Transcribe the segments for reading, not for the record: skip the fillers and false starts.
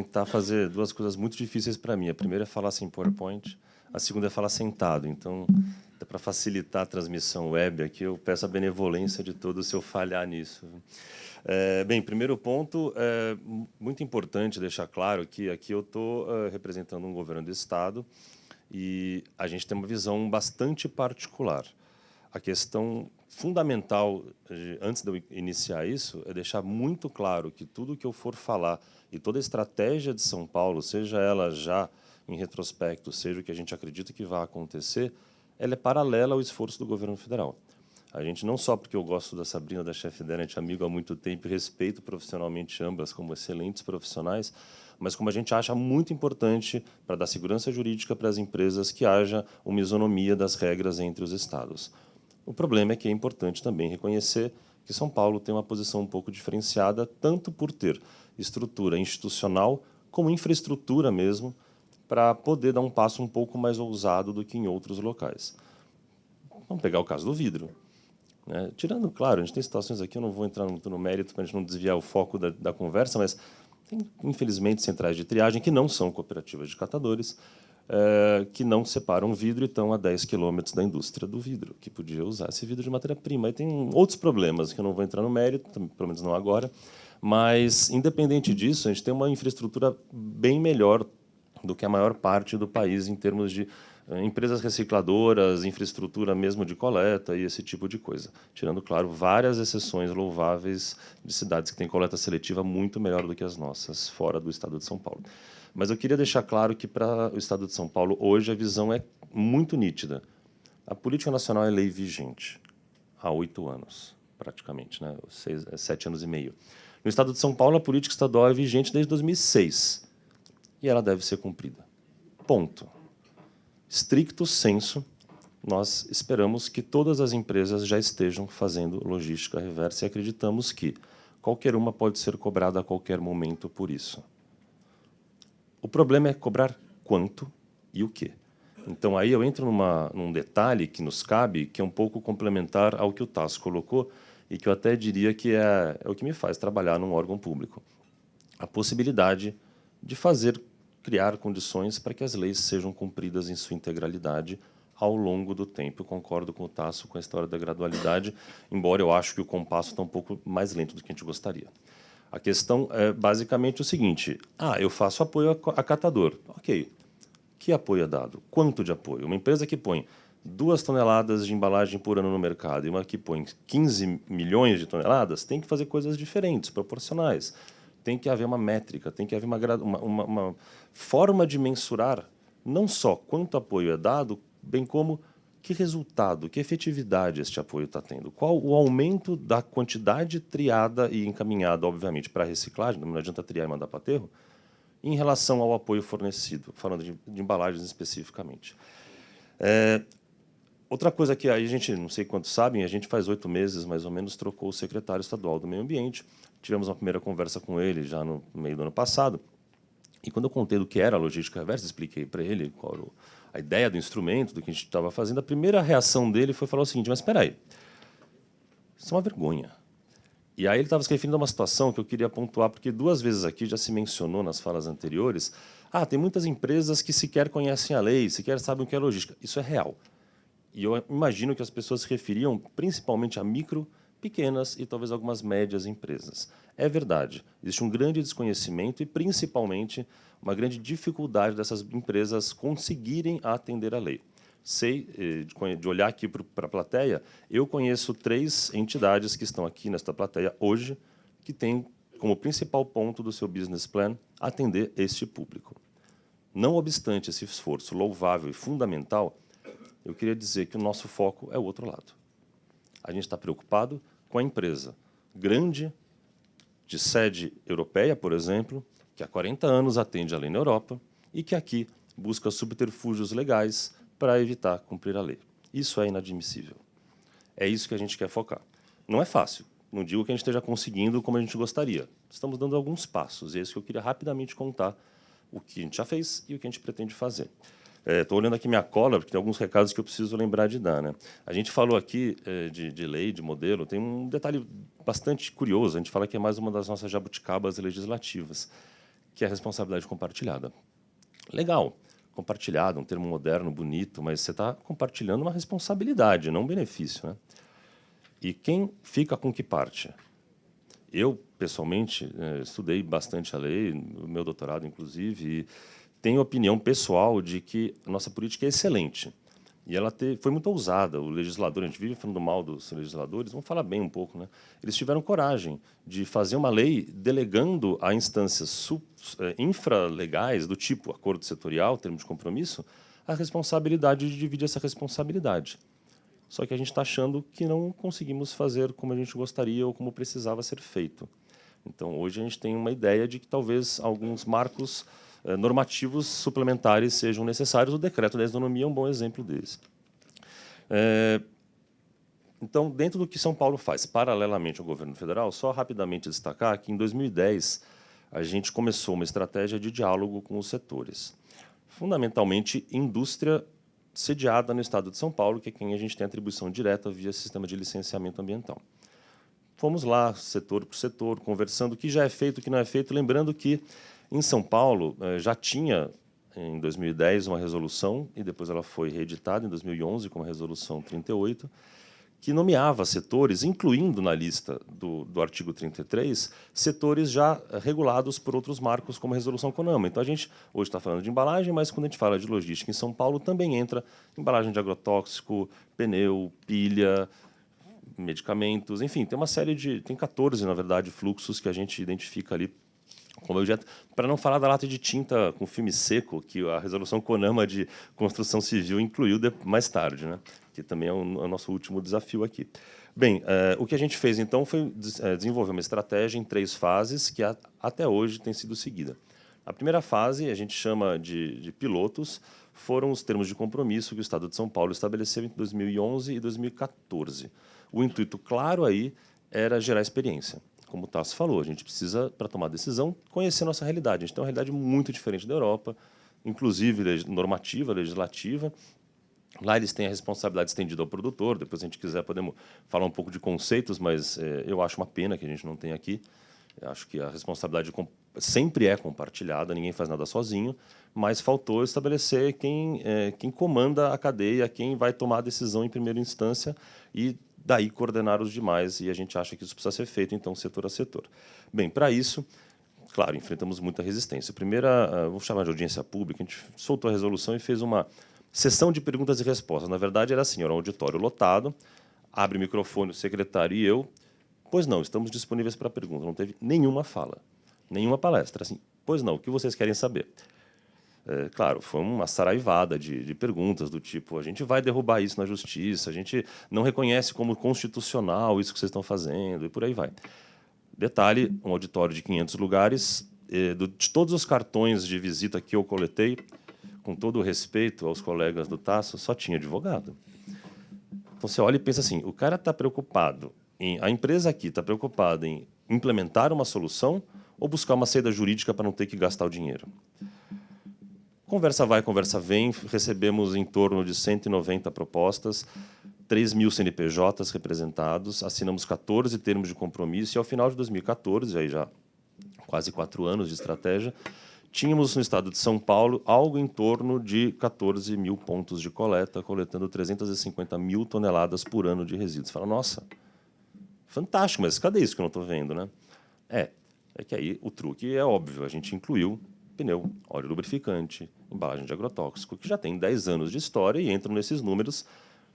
tentar fazer duas coisas muito difíceis para mim. A primeira é falar sem PowerPoint, a segunda é falar sentado. Então, para facilitar a transmissão web aqui, eu peço a benevolência de todos se eu falhar nisso. Bem, primeiro ponto, é muito importante deixar claro que aqui eu estou representando um governo do Estado e a gente tem uma visão bastante particular. A questão fundamental, antes de eu iniciar isso, é deixar muito claro que tudo que eu for falar e toda a estratégia de São Paulo, seja ela já em retrospecto, seja o que a gente acredita que vai acontecer, ela é paralela ao esforço do governo federal. A gente, não só porque eu gosto da Sabrina, da chefe dela, a gente é amigo há muito tempo e respeito profissionalmente ambas como excelentes profissionais, mas como a gente acha muito importante para dar segurança jurídica para as empresas que haja uma isonomia das regras entre os estados. O problema é que é importante também reconhecer que São Paulo tem uma posição um pouco diferenciada, tanto por ter estrutura institucional como infraestrutura mesmo, para poder dar um passo um pouco mais ousado do que em outros locais. Vamos pegar o caso do vidro. Tirando, claro, a gente tem situações aqui, eu não vou entrar no mérito para a gente não desviar o foco da conversa, mas tem, infelizmente, centrais de triagem que não são cooperativas de catadores, que não separam vidro e estão a 10 quilômetros da indústria do vidro, que podia usar esse vidro de matéria-prima. E tem outros problemas que eu não vou entrar no mérito, pelo menos não agora, mas, independente disso, a gente tem uma infraestrutura bem melhor do que a maior parte do país em termos de empresas recicladoras, infraestrutura mesmo de coleta e esse tipo de coisa. Tirando, claro, várias exceções louváveis de cidades que têm coleta seletiva muito melhor do que as nossas, fora do estado de São Paulo. Mas eu queria deixar claro que, para o estado de São Paulo, hoje a visão é muito nítida. A política nacional é lei vigente há 8 anos, praticamente, 7 anos e meio. No estado de São Paulo, a política estadual é vigente desde 2006 e ela deve ser cumprida. Ponto. Stricto sensu, nós esperamos que todas as empresas já estejam fazendo logística reversa e acreditamos que qualquer uma pode ser cobrada a qualquer momento por isso. O problema é cobrar quanto e o quê. Então, aí eu entro num detalhe que nos cabe, que é um pouco complementar ao que o Tasso colocou e que eu até diria que é o que me faz trabalhar num órgão público. A possibilidade de criar condições para que as leis sejam cumpridas em sua integralidade ao longo do tempo. Eu concordo com o Tasso com a história da gradualidade, embora eu acho que o compasso está um pouco mais lento do que a gente gostaria. A questão é basicamente o seguinte: eu faço apoio a catador. Ok. Que apoio é dado? Quanto de apoio? Uma empresa que põe 2 toneladas de embalagem por ano no mercado e uma que põe 15 milhões de toneladas tem que fazer coisas diferentes, proporcionais. Tem que haver uma métrica, tem que haver uma forma de mensurar não só quanto apoio é dado, bem como que resultado, que efetividade este apoio está tendo. Qual o aumento da quantidade triada e encaminhada, obviamente, para a reciclagem, não adianta triar e mandar para aterro, em relação ao apoio fornecido, falando de embalagens especificamente. Outra coisa que a gente, não sei quantos sabem, a gente faz 8 meses, mais ou menos, trocou o secretário estadual do Meio Ambiente. Tivemos uma primeira conversa com ele já no meio do ano passado. E quando eu contei do que era a logística reversa, expliquei para ele qual era a ideia do instrumento, do que a gente estava fazendo, a primeira reação dele foi falar o seguinte: mas espera aí, isso é uma vergonha. E aí ele estava se referindo a uma situação que eu queria pontuar, porque 2 vezes aqui já se mencionou nas falas anteriores, tem muitas empresas que sequer conhecem a lei, sequer sabem o que é logística. Isso é real. E eu imagino que as pessoas se referiam principalmente a micro, pequenas e talvez algumas médias empresas. É verdade, existe um grande desconhecimento e, principalmente, uma grande dificuldade dessas empresas conseguirem atender a lei. Sei, de olhar aqui para a plateia, eu conheço 3 entidades que estão aqui nesta plateia hoje, que têm como principal ponto do seu business plan atender este público. Não obstante esse esforço louvável e fundamental, eu queria dizer que o nosso foco é o outro lado. A gente está preocupado com a empresa grande, de sede europeia, por exemplo, que há 40 anos atende a lei na Europa e que aqui busca subterfúgios legais para evitar cumprir a lei. Isso é inadmissível. É isso que a gente quer focar. Não é fácil. Não digo que a gente esteja conseguindo como a gente gostaria. Estamos dando alguns passos. E é isso que eu queria rapidamente contar, o que a gente já fez e o que a gente pretende fazer. Estou olhando aqui minha cola, porque tem alguns recados que eu preciso lembrar de dar. A gente falou aqui de lei, de modelo, tem um detalhe bastante curioso. A gente fala que é mais uma das nossas jabuticabas legislativas. que é a responsabilidade compartilhada. Legal, compartilhado, um termo moderno, bonito, mas você está compartilhando uma responsabilidade, não um benefício, né? E quem fica com que parte? Eu, pessoalmente, estudei bastante a lei, no meu doutorado, inclusive, e tenho opinião pessoal de que a nossa política é excelente. E ela foi muito ousada. O legislador, a gente vive falando mal dos legisladores, vamos falar bem um pouco, né? Eles tiveram coragem de fazer uma lei delegando a instâncias infralegais, do tipo acordo setorial, termo de compromisso, a responsabilidade de dividir essa responsabilidade. Só que a gente está achando que não conseguimos fazer como a gente gostaria ou como precisava ser feito. Então, hoje a gente tem uma ideia de que talvez alguns marcos normativos suplementares sejam necessários. O decreto da isonomia é um bom exemplo deles. Então, dentro do que São Paulo faz, paralelamente ao governo federal, só rapidamente destacar que, em 2010, a gente começou uma estratégia de diálogo com os setores. Fundamentalmente, indústria sediada no estado de São Paulo, que é quem a gente tem atribuição direta via sistema de licenciamento ambiental. Fomos lá, setor por setor, conversando o que já é feito, o que não é feito, lembrando que, em São Paulo, já tinha, em 2010, uma resolução, e depois ela foi reeditada em 2011, com a resolução 38, que nomeava setores, incluindo na lista do artigo 33, setores já regulados por outros marcos, como a resolução CONAMA. Então, a gente hoje está falando de embalagem, mas quando a gente fala de logística em São Paulo, também entra embalagem de agrotóxico, pneu, pilha, medicamentos, enfim, tem uma série de... Tem 14, na verdade, fluxos que a gente identifica ali como objeto, para não falar da lata de tinta com filme seco, que a resolução CONAMA de construção civil incluiu mais tarde, né? Que também é o nosso último desafio aqui. Bem, o que a gente fez, então, foi desenvolver uma estratégia em 3 fases, que até hoje tem sido seguida. A primeira fase, a gente chama de pilotos, foram os termos de compromisso que o Estado de São Paulo estabeleceu entre 2011 e 2014. O intuito claro aí era gerar experiência. Como o Tasso falou, a gente precisa, para tomar decisão, conhecer a nossa realidade. A gente tem uma realidade muito diferente da Europa, inclusive normativa, legislativa. Lá eles têm a responsabilidade estendida ao produtor. Depois, se a gente quiser, podemos falar um pouco de conceitos, mas eu acho uma pena que a gente não tenha aqui. Eu acho que a responsabilidade sempre é compartilhada, ninguém faz nada sozinho, mas faltou estabelecer quem comanda a cadeia, quem vai tomar a decisão em primeira instância e daí coordenar os demais, e a gente acha que isso precisa ser feito, então, setor a setor. Bem, para isso, claro, enfrentamos muita resistência. Primeira, vou chamar de audiência pública, a gente soltou a resolução e fez uma sessão de perguntas e respostas. Na verdade, era assim, era um auditório lotado, abre o microfone, o secretário e eu. Pois não, estamos disponíveis para perguntas. Não teve nenhuma fala, nenhuma palestra. Assim, pois não, o que vocês querem saber? Claro, foi uma saraivada de perguntas do tipo, a gente vai derrubar isso na justiça, a gente não reconhece como constitucional isso que vocês estão fazendo, e por aí vai. Detalhe, um auditório de 500 lugares, de todos os cartões de visita que eu coletei, com todo o respeito aos colegas do Tasso, só tinha advogado. Então, você olha e pensa assim, o cara está preocupado, a empresa aqui está preocupada em implementar uma solução ou buscar uma saída jurídica para não ter que gastar o dinheiro? Conversa vai, conversa vem, recebemos em torno de 190 propostas, 3.000 CNPJs representados, assinamos 14 termos de compromisso e, ao final de 2014, aí já quase 4 anos de estratégia, tínhamos no estado de São Paulo algo em torno de 14.000 pontos de coleta, coletando 350.000 toneladas por ano de resíduos. Você fala, nossa, fantástico, mas cadê isso que eu não estou vendo, né? É que aí o truque é óbvio, a gente incluiu pneu, óleo lubrificante, embalagem de agrotóxico, que já tem 10 anos de história e entram nesses números,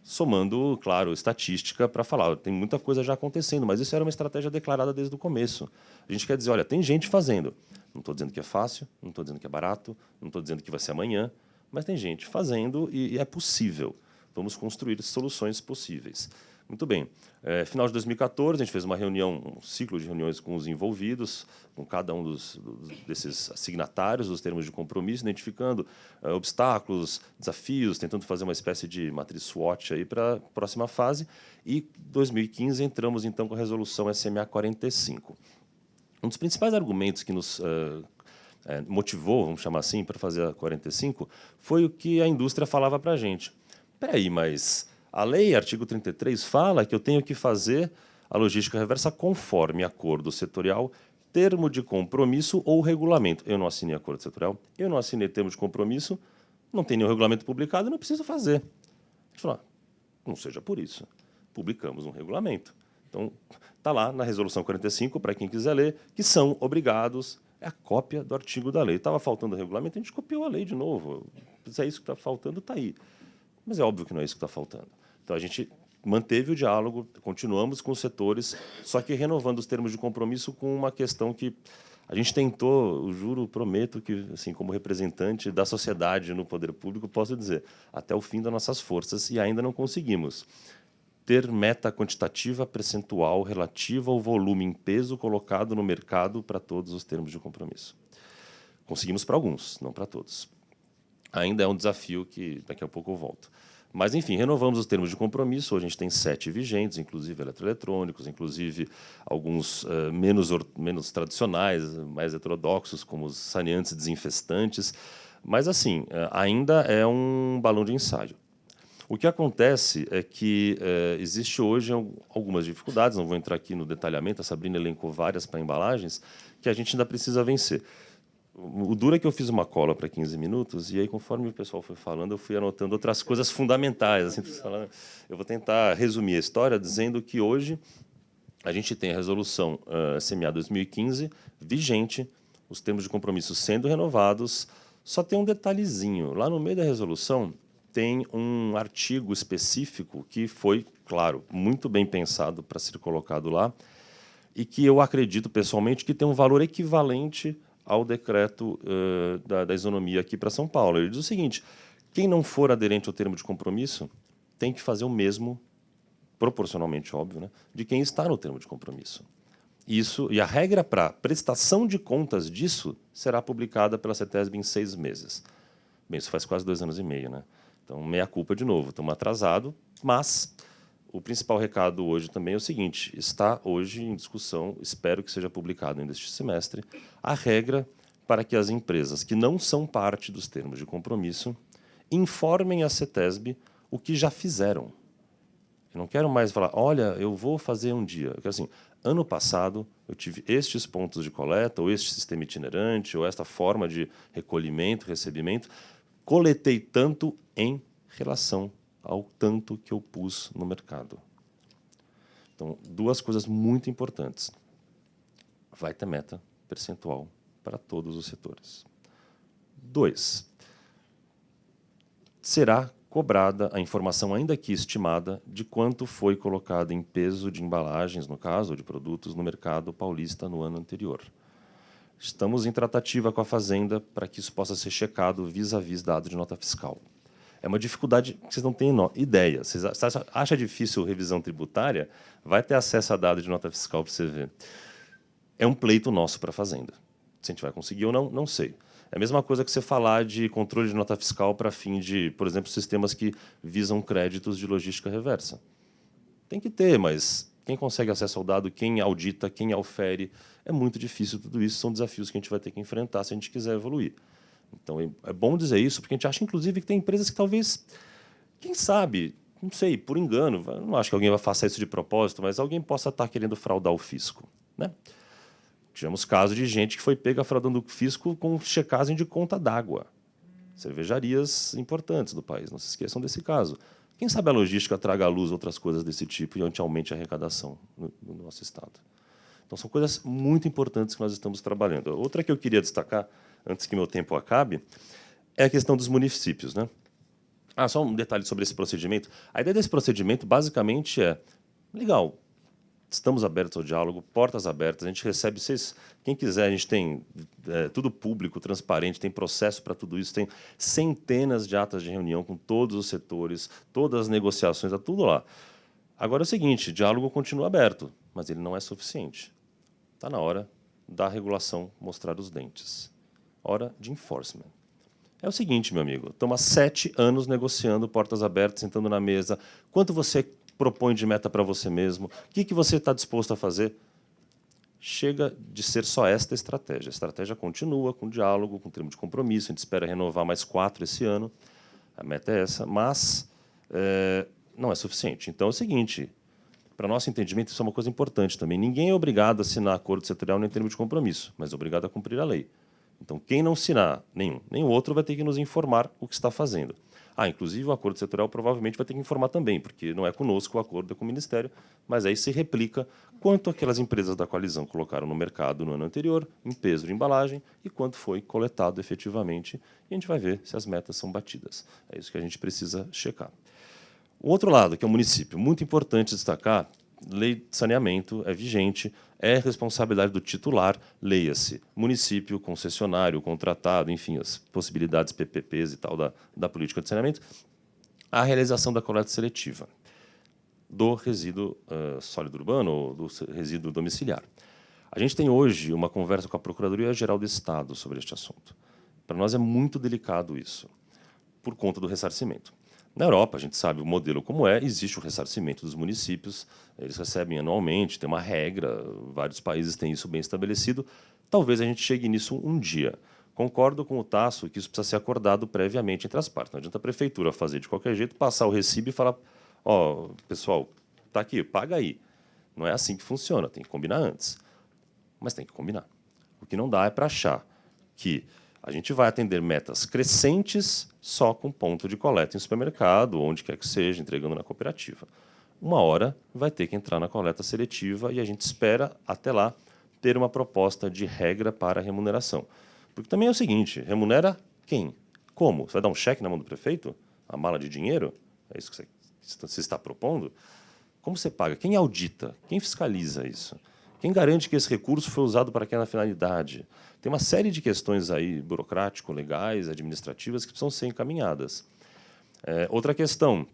somando, claro, estatística para falar, tem muita coisa já acontecendo, mas isso era uma estratégia declarada desde o começo. A gente quer dizer, olha, tem gente fazendo. Não estou dizendo que é fácil, não estou dizendo que é barato, não estou dizendo que vai ser amanhã, mas tem gente fazendo e é possível. Vamos construir soluções possíveis. Muito bem. Final de 2014, a gente fez uma reunião, um ciclo de reuniões com os envolvidos, com cada um desses signatários dos termos de compromisso, identificando obstáculos, desafios, tentando fazer uma espécie de matriz SWOT aí para a próxima fase. E, em 2015, entramos, então, com a resolução SMA 45. Um dos principais argumentos que nos motivou, vamos chamar assim, para fazer a 45, foi o que a indústria falava para a gente. Espera aí, mas a lei, artigo 33, fala que eu tenho que fazer a logística reversa conforme acordo setorial termo de compromisso ou regulamento. Eu não assinei acordo setorial, eu não assinei termo de compromisso, não tem nenhum regulamento publicado, eu não preciso fazer. A gente fala, não seja por isso. Publicamos um regulamento. Então, está lá na Resolução 45, para quem quiser ler, que são obrigados, é a cópia do artigo da lei. Estava faltando o regulamento, a gente copiou a lei de novo. Se é isso que está faltando, está aí. Mas é óbvio que não é isso que está faltando. Então, a gente manteve o diálogo, continuamos com os setores, só que renovando os termos de compromisso com uma questão que a gente tentou, eu juro, prometo que, assim, como representante da sociedade no poder público, posso dizer, até o fim das nossas forças, e ainda não conseguimos ter meta quantitativa percentual relativa ao volume em peso colocado no mercado para todos os termos de compromisso. Conseguimos para alguns, não para todos. Ainda é um desafio que daqui a pouco eu volto. Mas, enfim, renovamos os termos de compromisso. Hoje a gente tem 7 vigentes, inclusive eletroeletrônicos, inclusive alguns menos tradicionais, mais heterodoxos, como os saneantes e desinfestantes. Mas, assim, ainda é um balão de ensaio. O que acontece é que existe hoje algumas dificuldades, não vou entrar aqui no detalhamento, a Sabrina elencou várias para embalagens, que a gente ainda precisa vencer. O duro é que eu fiz uma cola para 15 minutos, e aí, conforme o pessoal foi falando, eu fui anotando outras coisas fundamentais. Assim, eu vou tentar resumir a história dizendo que hoje a gente tem a resolução CMA 2015 vigente, os termos de compromisso sendo renovados, só tem um detalhezinho. Lá no meio da resolução tem um artigo específico que foi, claro, muito bem pensado para ser colocado lá, e que eu acredito, pessoalmente, que tem um valor equivalente ao decreto da isonomia aqui para São Paulo. Ele diz o seguinte, quem não for aderente ao termo de compromisso tem que fazer o mesmo, proporcionalmente óbvio, né, de quem está no termo de compromisso. E a regra para prestação de contas disso será publicada pela CETESB em 6 meses. Bem, isso faz quase 2 anos e meio, né? Então, meia culpa de novo, estamos atrasados, mas o principal recado hoje também é o seguinte, está hoje em discussão, espero que seja publicado ainda este semestre, a regra para que as empresas que não são parte dos termos de compromisso informem a CETESB o que já fizeram. Eu não quero mais falar, olha, eu vou fazer um dia. Eu quero assim, ano passado eu tive estes pontos de coleta, ou este sistema itinerante, ou esta forma de recolhimento, recebimento, coletei tanto em relação ao tanto que eu pus no mercado. Então, 2 coisas muito importantes. Vai ter meta percentual para todos os setores. 2, será cobrada a informação, ainda que estimada, de quanto foi colocado em peso de embalagens, no caso, ou de produtos, no mercado paulista no ano anterior. Estamos em tratativa com a Fazenda para que isso possa ser checado vis-à-vis dado de nota fiscal. É uma dificuldade que vocês não têm ideia. Vocês acham difícil revisão tributária? Vai ter acesso a dado de nota fiscal para você ver. É um pleito nosso para a Fazenda. Se a gente vai conseguir ou não, não sei. É a mesma coisa que você falar de controle de nota fiscal para fim de, por exemplo, sistemas que visam créditos de logística reversa. Tem que ter, mas quem consegue acesso ao dado, quem audita, quem aufere, é muito difícil tudo isso. São desafios que a gente vai ter que enfrentar se a gente quiser evoluir. Então, é bom dizer isso, porque a gente acha, inclusive, que tem empresas que talvez, quem sabe, não sei, por engano, não acho que alguém faça isso de propósito, mas alguém possa estar querendo fraudar o fisco, né? Tivemos casos de gente que foi pega fraudando o fisco com checagem de conta d'água. Cervejarias importantes do país, não se esqueçam desse caso. Quem sabe a logística traga à luz outras coisas desse tipo e a gente aumente a arrecadação no nosso Estado. Então, são coisas muito importantes que nós estamos trabalhando. Outra que eu queria destacar, antes que meu tempo acabe, é a questão dos municípios, né? Só um detalhe sobre esse procedimento. A ideia desse procedimento, basicamente, é... Legal, estamos abertos ao diálogo, portas abertas, a gente recebe vocês, quem quiser, a gente tem tudo público, transparente, tem processo para tudo isso, tem centenas de atas de reunião com todos os setores, todas as negociações, está tudo lá. Agora é o seguinte, o diálogo continua aberto, mas ele não é suficiente. Está na hora da regulação mostrar os dentes. Hora de enforcement. É o seguinte, meu amigo, estamos há 7 anos negociando, portas abertas, sentando na mesa, quanto você propõe de meta para você mesmo, o que você está disposto a fazer. Chega de ser só esta estratégia. A estratégia continua com diálogo, com termo de compromisso, a gente espera renovar mais 4 esse ano, a meta é essa, mas não é suficiente. Então é o seguinte, para nosso entendimento, isso é uma coisa importante também. Ninguém é obrigado a assinar acordo setorial nem termo de compromisso, mas é obrigado a cumprir a lei. Então, quem não assinar nenhum, nem o outro vai ter que nos informar o que está fazendo. Inclusive, o acordo setorial provavelmente vai ter que informar também, porque não é conosco o acordo, é com o Ministério, mas aí se replica quanto aquelas empresas da coalizão colocaram no mercado no ano anterior, em peso de embalagem, e quanto foi coletado efetivamente, e a gente vai ver se as metas são batidas. É isso que a gente precisa checar. O outro lado, que é o município, muito importante destacar, lei de saneamento é vigente, é responsabilidade do titular, leia-se, município, concessionário, contratado, enfim, as possibilidades PPPs e tal da política de saneamento, a realização da coleta seletiva do resíduo sólido urbano ou do resíduo domiciliar. A gente tem hoje uma conversa com a Procuradoria-Geral do Estado sobre este assunto. Para nós é muito delicado isso, por conta do ressarcimento. Na Europa, a gente sabe o modelo como é, existe o ressarcimento dos municípios, eles recebem anualmente, tem uma regra, vários países têm isso bem estabelecido. Talvez a gente chegue nisso um dia. Concordo com o Tasso que isso precisa ser acordado previamente entre as partes. Não adianta a prefeitura fazer de qualquer jeito, passar o recibo e falar, pessoal, está aqui, paga aí. Não é assim que funciona, tem que combinar antes. Mas tem que combinar. O que não dá é para achar que a gente vai atender metas crescentes só com ponto de coleta em supermercado, onde quer que seja, entregando na cooperativa. Uma hora vai ter que entrar na coleta seletiva e a gente espera, até lá, ter uma proposta de regra para a remuneração. Porque também é o seguinte, remunera quem? Como? Você vai dar um cheque na mão do prefeito? A mala de dinheiro? É isso que você está propondo? Como você paga? Quem audita? Quem fiscaliza isso? Quem garante que esse recurso foi usado para aquela finalidade? Tem uma série de questões aí, burocrático, legais, administrativas, que precisam ser encaminhadas. Outra questão.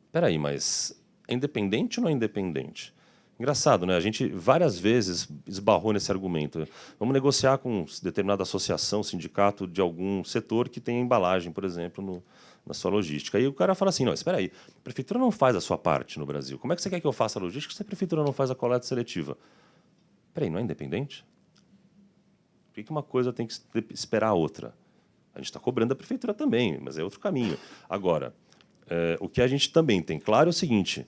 Espera aí, mas é independente ou não é independente? Engraçado, né? A gente várias vezes esbarrou nesse argumento. Vamos negociar com determinada associação, sindicato de algum setor que tem embalagem, por exemplo, na sua logística. Aí o cara fala assim, não, espera aí, a prefeitura não faz a sua parte no Brasil. Como é que você quer que eu faça a logística se a prefeitura não faz a coleta seletiva? Espera aí, não é independente? Por que uma coisa tem que esperar a outra? A gente está cobrando a prefeitura também, mas é outro caminho. Agora, o que a gente também tem claro é o seguinte,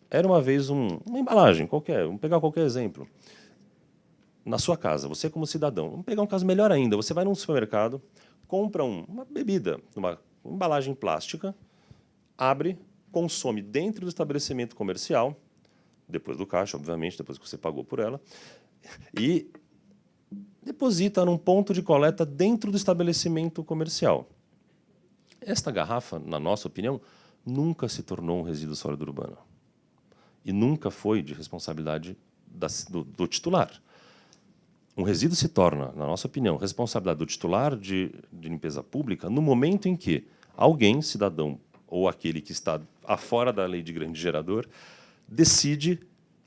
era uma vez uma embalagem qualquer, vamos pegar qualquer exemplo. Na sua casa, você como cidadão, vamos pegar um caso melhor ainda, você vai num supermercado, compra uma bebida, uma embalagem plástica, abre, consome dentro do estabelecimento comercial, depois do caixa, obviamente, depois que você pagou por ela, e deposita num ponto de coleta dentro do estabelecimento comercial. Esta garrafa, na nossa opinião, nunca se tornou um resíduo sólido urbano. E nunca foi de responsabilidade do titular. Um resíduo se torna, na nossa opinião, responsabilidade do titular de limpeza pública no momento em que alguém, cidadão ou aquele que está afora da lei de grande gerador, decide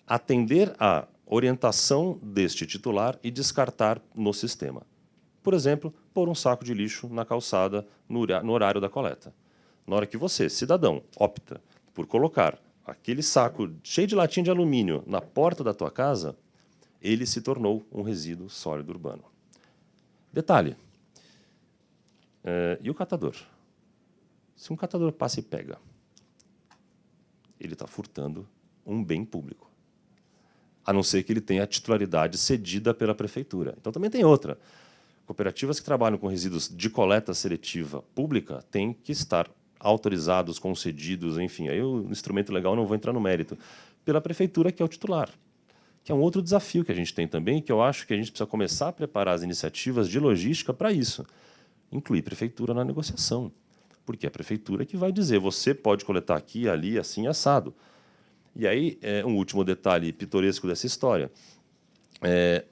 atender à orientação deste titular e descartar no sistema. Por exemplo, pôr um saco de lixo na calçada no horário da coleta. Na hora que você, cidadão, opta por colocar aquele saco cheio de latinha de alumínio na porta da tua casa, ele se tornou um resíduo sólido urbano. Detalhe, e o catador? Se um catador passa e pega, ele está furtando um bem público, a não ser que ele tenha a titularidade cedida pela prefeitura. Então também tem outra. Cooperativas que trabalham com resíduos de coleta seletiva pública têm que estar autorizados, concedidos, enfim, aí o instrumento legal não vou entrar no mérito, pela prefeitura, que é o titular. Que é um outro desafio que a gente tem também, que eu acho que a gente precisa começar a preparar as iniciativas de logística para isso. Incluir prefeitura na negociação. Porque é a prefeitura que vai dizer, você pode coletar aqui, ali, assim, assado. E aí, um último detalhe pitoresco dessa história.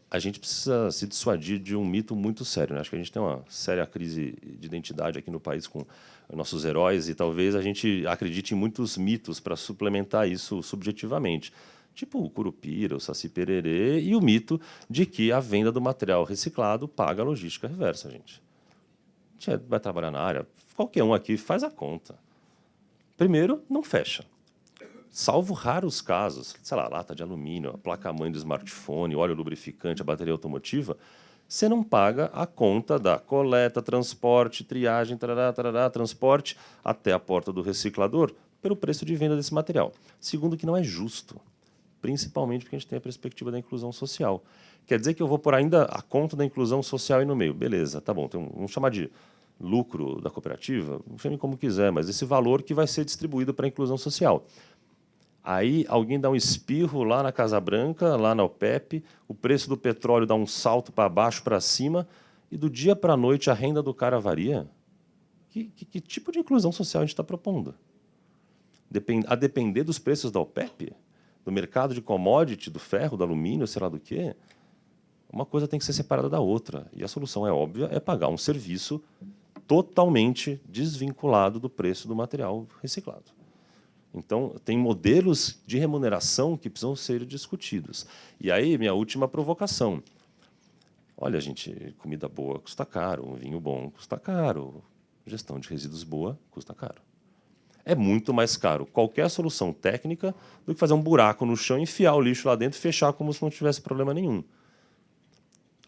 A gente precisa se dissuadir de um mito muito sério, né? Acho que a gente tem uma séria crise de identidade aqui no país com nossos heróis e talvez a gente acredite em muitos mitos para suplementar isso subjetivamente. Tipo o Curupira, o Saci Pererê e o mito de que a venda do material reciclado paga a logística reversa, gente. A gente vai trabalhar na área, qualquer um aqui faz a conta. Primeiro, não fecha. Salvo raros casos, sei lá, lata de alumínio, a placa-mãe do smartphone, óleo lubrificante, a bateria automotiva, você não paga a conta da coleta, transporte, triagem, transporte até a porta do reciclador pelo preço de venda desse material. Segundo, que não é justo, principalmente porque a gente tem a perspectiva da inclusão social. Quer dizer que eu vou pôr ainda a conta da inclusão social aí no meio. Beleza, tá bom, vamos chamar de lucro da cooperativa, chame como quiser, mas esse valor que vai ser distribuído para a inclusão social. Aí alguém dá um espirro lá na Casa Branca, lá na OPEP, o preço do petróleo dá um salto para baixo, para cima, e do dia para a noite a renda do cara varia? Que tipo de inclusão social a gente está propondo? A depender dos preços da OPEP? Do mercado de commodity, do ferro, do alumínio, sei lá do quê? Uma coisa tem que ser separada da outra. E a solução é óbvia, é pagar um serviço totalmente desvinculado do preço do material reciclado. Então, tem modelos de remuneração que precisam ser discutidos. E aí, minha última provocação. Olha, gente, comida boa custa caro, um vinho bom custa caro, gestão de resíduos boa custa caro. É muito mais caro qualquer solução técnica do que fazer um buraco no chão, enfiar o lixo lá dentro e fechar como se não tivesse problema nenhum.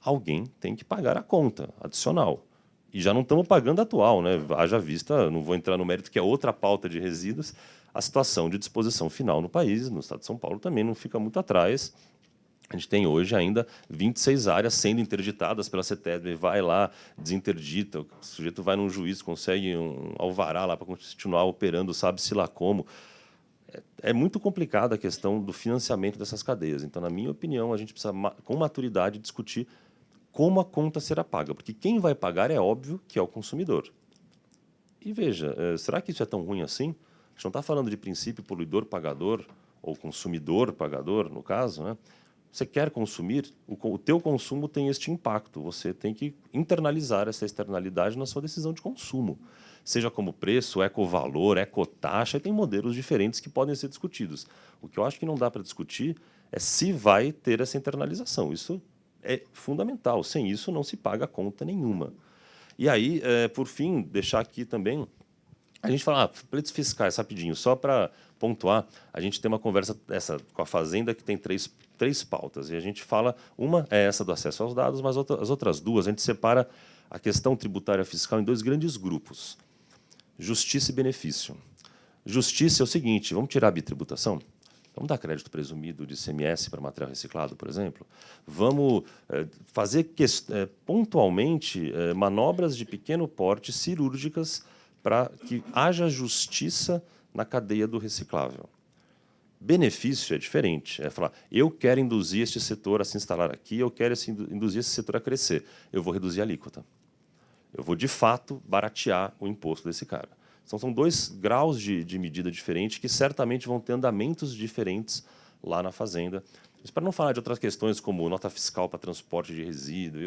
Alguém tem que pagar a conta adicional. E já não estamos pagando a atual, né? Haja vista, não vou entrar no mérito, que é outra pauta de resíduos, a situação de disposição final no país, no estado de São Paulo, também não fica muito atrás. A gente tem hoje ainda 26 áreas sendo interditadas pela CETESB, vai lá, desinterdita, o sujeito vai num juiz, consegue um alvará lá para continuar operando, sabe-se lá como. É muito complicada a questão do financiamento dessas cadeias. Então, na minha opinião, a gente precisa, com maturidade, discutir como a conta será paga, porque quem vai pagar é óbvio que é o consumidor. E veja, será que isso é tão ruim assim? A gente não está falando de princípio poluidor-pagador, ou consumidor-pagador, no caso, né? Você quer consumir, o teu consumo tem este impacto. Você tem que internalizar essa externalidade na sua decisão de consumo. Seja como preço, ecovalor, ecotaxa, tem modelos diferentes que podem ser discutidos. O que eu acho que não dá para discutir é se vai ter essa internalização. Isso é fundamental. Sem isso, não se paga conta nenhuma. E aí, por fim, deixar aqui também... A gente fala, pleitos fiscais, rapidinho, só para pontuar, a gente tem uma conversa essa com a Fazenda que tem três pautas. E a gente fala, uma é essa do acesso aos dados, mas as outras duas, a gente separa a questão tributária fiscal em dois grandes grupos. Justiça e benefício. Justiça é o seguinte, vamos tirar a bitributação? Vamos dar crédito presumido de ICMS para material reciclado, por exemplo? Vamos fazer pontualmente manobras de pequeno porte cirúrgicas para que haja justiça na cadeia do reciclável. Benefício é diferente. É falar, eu quero induzir este setor a se instalar aqui, eu quero induzir esse setor a crescer. Eu vou reduzir a alíquota. Eu vou, de fato, baratear o imposto desse cara. Então, são dois graus de medida diferentes que certamente vão ter andamentos diferentes lá na Fazenda. Isso para não falar de outras questões como nota fiscal para transporte de resíduo e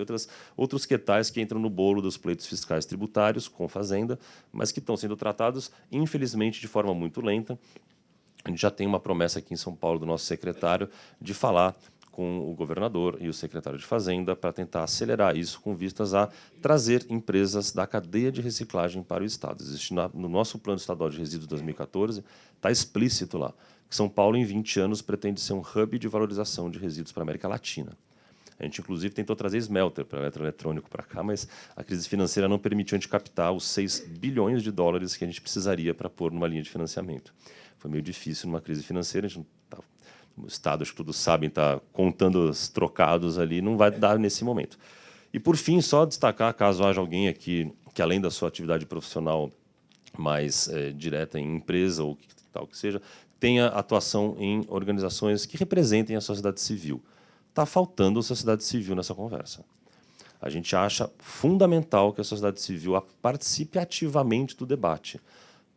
outros quetais que entram no bolo dos pleitos fiscais tributários com Fazenda, mas que estão sendo tratados, infelizmente, de forma muito lenta. A gente já tem uma promessa aqui em São Paulo do nosso secretário de falar com o governador e o secretário de Fazenda para tentar acelerar isso com vistas a trazer empresas da cadeia de reciclagem para o Estado. Existe no nosso Plano Estadual de Resíduos 2014, está explícito lá, que São Paulo, em 20 anos, pretende ser um hub de valorização de resíduos para a América Latina. A gente, inclusive, tentou trazer smelter para o eletroeletrônico para cá, mas a crise financeira não permitiu a gente captar os 6 bilhões de dólares que a gente precisaria para pôr numa linha de financiamento. Foi meio difícil numa crise financeira, a gente não tá, o Estado, acho que todos sabem, está contando os trocados ali, não vai dar nesse momento. E, por fim, só destacar, caso haja alguém aqui que, além da sua atividade profissional mais direta em empresa ou tal que seja, tenha atuação em organizações que representem a sociedade civil. Está faltando a sociedade civil nessa conversa. A gente acha fundamental que a sociedade civil participe ativamente do debate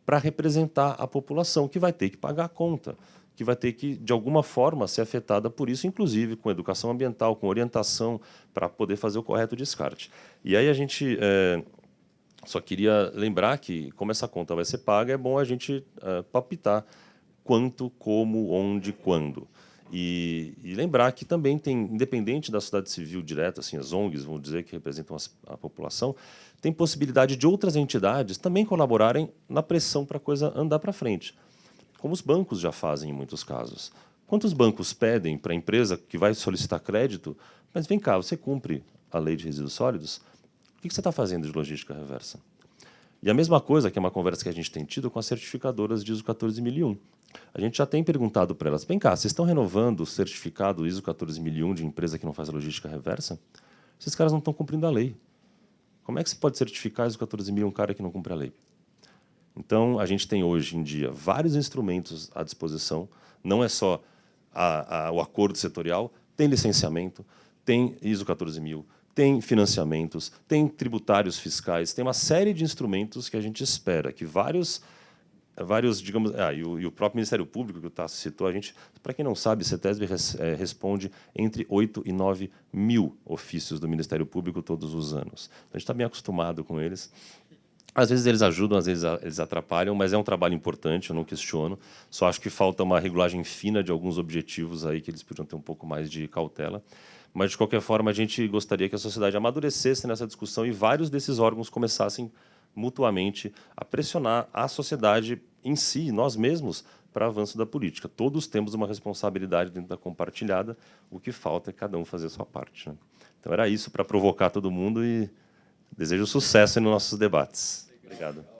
para representar a população, que vai ter que pagar a conta, que vai ter que, de alguma forma, ser afetada por isso, inclusive com educação ambiental, com orientação, para poder fazer o correto descarte. E aí a gente só queria lembrar que, como essa conta vai ser paga, é bom a gente palpitar quanto, como, onde, quando. E lembrar que também tem, independente da sociedade civil direta, assim, as ONGs, vamos dizer, que representam a população, tem possibilidade de outras entidades também colaborarem na pressão para a coisa andar para frente, como os bancos já fazem em muitos casos. Quantos bancos pedem para a empresa que vai solicitar crédito, mas vem cá, você cumpre a lei de resíduos sólidos? O que você está fazendo de logística reversa? E a mesma coisa, que é uma conversa que a gente tem tido com as certificadoras de ISO 14001. A gente já tem perguntado para elas, vem cá, vocês estão renovando o certificado ISO 14001 de empresa que não faz a logística reversa? Esses caras não estão cumprindo a lei. Como é que se pode certificar ISO 14001 um cara que não cumpre a lei? Então, a gente tem hoje em dia vários instrumentos à disposição, não é só o acordo setorial, tem licenciamento, tem ISO 14000, tem financiamentos, tem tributários fiscais, tem uma série de instrumentos que a gente espera que vários digamos, e o próprio Ministério Público, que o Tasso citou, a gente, para quem não sabe, CETESB responde entre 8 e 9 mil ofícios do Ministério Público todos os anos. Então, a gente está bem acostumado com eles. Às vezes eles ajudam, às vezes eles atrapalham, mas é um trabalho importante, eu não questiono. Só acho que falta uma regulagem fina de alguns objetivos aí que eles podiam ter um pouco mais de cautela. Mas, de qualquer forma, a gente gostaria que a sociedade amadurecesse nessa discussão e vários desses órgãos começassem mutuamente a pressionar a sociedade em si, nós mesmos, para avanço da política. Todos temos uma responsabilidade dentro da compartilhada, o que falta é cada um fazer a sua parte, né? Então, era isso para provocar todo mundo e desejo sucesso nos nossos debates. Obrigado.